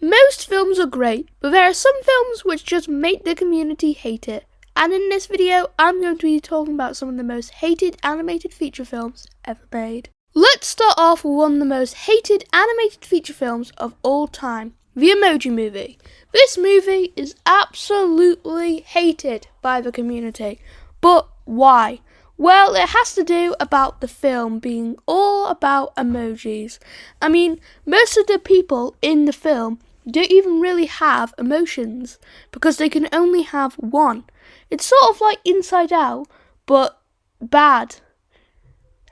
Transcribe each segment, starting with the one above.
Most films are great, but there are some films which just make the community hate it. And in this video, I'm going to be talking about some of the most hated animated feature films ever made. Let's start off with one of the most hated animated feature films of all time, The Emoji Movie. This movie is absolutely hated by the community. But why? Well, it has to do about the film being all about emojis. I mean, most of the people in the film don't even really have emotions because they can only have one. It's sort of like Inside Out, but bad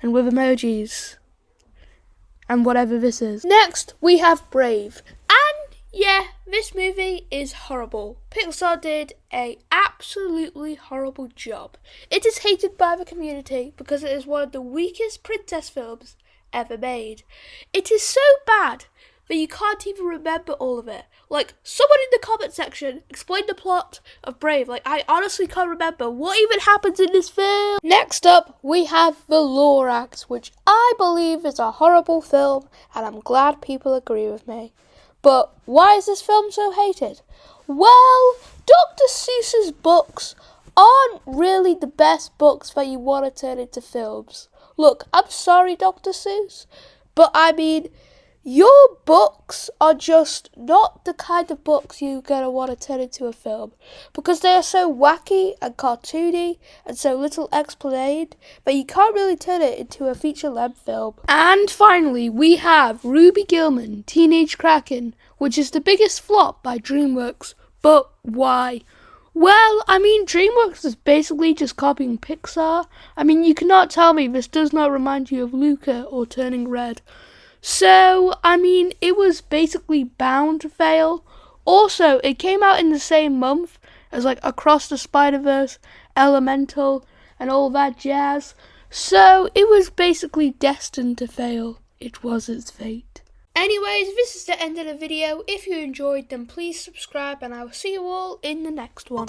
and with emojis and whatever this is. Next, we have Brave. And yeah, this movie is horrible. Pixar did an absolutely horrible job. It is hated by the community because it is one of the weakest princess films ever made. It is so bad that you can't even remember all of it. Like, someone in the comment section explain the plot of Brave. Like, I honestly can't remember what even happens in this film. Next up, we have The Lorax, which I believe is a horrible film, and I'm glad people agree with me. But why is this film so hated? Well, Dr. Seuss's books aren't really the best books that you want to turn into films. Look, I'm sorry, Dr. Seuss, but I mean, your books are just not the kind of books you're going to want to turn into a film because they are so wacky and cartoony and so little explained that you can't really turn it into a feature-length film. And finally, we have Ruby Gillman, Teenage Kraken, which is the biggest flop by DreamWorks. But why? Well, I mean, DreamWorks is basically just copying Pixar. I mean, you cannot tell me this does not remind you of Luca or Turning Red. So, I mean, it was basically bound to fail. Also, it came out in the same month as like Across the Spider-Verse, Elemental, and all that jazz. So, it was basically destined to fail. It was its fate. Anyways, this is the end of the video. If you enjoyed, then please subscribe, and I will see you all in the next one.